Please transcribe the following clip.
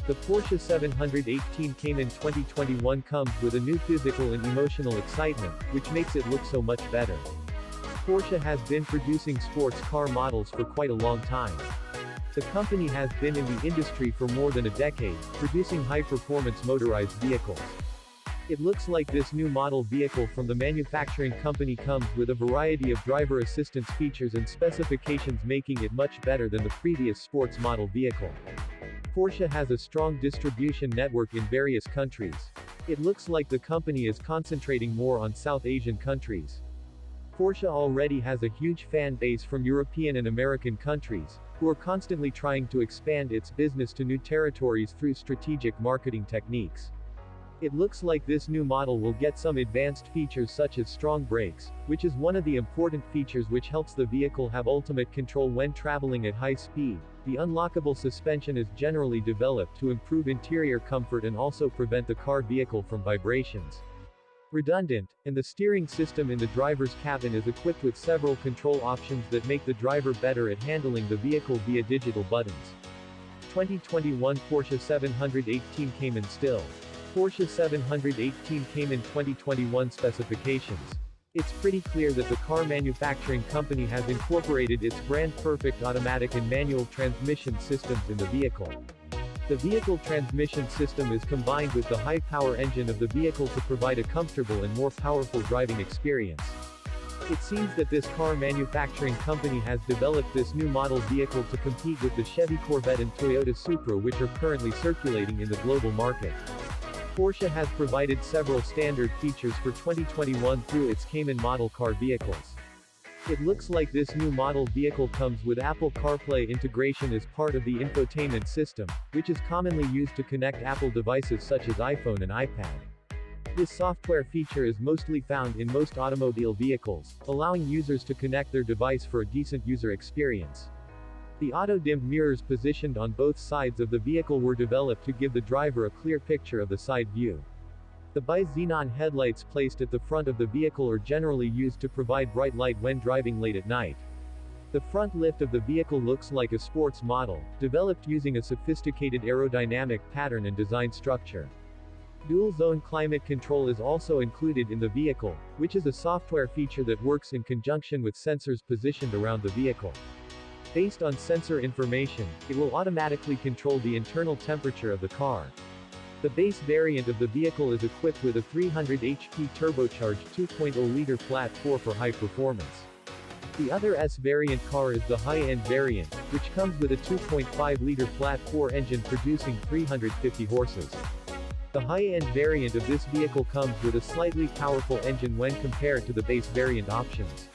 The Porsche 718 Cayman 2021 comes with a new physical and emotional excitement, which makes it look so much better. Porsche has been producing sports car models for quite a long time. The company has been in the industry for more than a decade, producing high-performance motorized vehicles. It looks like this new model vehicle from the manufacturing company comes with a variety of driver assistance features and specifications, making it much better than the previous sports model vehicle. Porsche has a strong distribution network in various countries. It looks like the company is concentrating more on South Asian countries. Porsche already has a huge fan base from European and American countries, who are constantly trying to expand its business to new territories through strategic marketing techniques. It looks like this new model will get some advanced features such as strong brakes, which is one of the important features which helps the vehicle have ultimate control when traveling at high speed. The unlockable suspension is generally developed to improve interior comfort and also prevent the car vehicle from vibrations. Redundant, and the steering system in the driver's cabin is equipped with several control options that make the driver better at handling the vehicle via digital buttons. 2021 Porsche 718 Cayman still. Porsche 718 Cayman 2021 specifications. It's pretty clear that the car manufacturing company has incorporated its brand-perfect automatic and manual transmission systems in the vehicle. The vehicle transmission system is combined with the high-power engine of the vehicle to provide a comfortable and more powerful driving experience. It seems that this car manufacturing company has developed this new model vehicle to compete with the Chevy Corvette and Toyota Supra, which are currently circulating in the global market. Porsche has provided several standard features for 2021 through its Cayman model car vehicles. It looks like this new model vehicle comes with Apple CarPlay integration as part of the infotainment system, which is commonly used to connect Apple devices such as iPhone and iPad. This software feature is mostly found in most automobile vehicles, allowing users to connect their device for a decent user experience. The auto-dimmed mirrors positioned on both sides of the vehicle were developed to give the driver a clear picture of the side view. The bi-xenon headlights placed at the front of the vehicle are generally used to provide bright light when driving late at night. The front lift of the vehicle looks like a sports model, developed using a sophisticated aerodynamic pattern and design structure. Dual-zone climate control is also included in the vehicle, which is a software feature that works in conjunction with sensors positioned around the vehicle. Based on sensor information, it will automatically control the internal temperature of the car. The base variant of the vehicle is equipped with a 300 HP turbocharged 2.0-liter flat 4 for high performance. The other S variant car is the high-end variant, which comes with a 2.5-liter flat 4 engine producing 350 horses. The high-end variant of this vehicle comes with a slightly powerful engine when compared to the base variant options.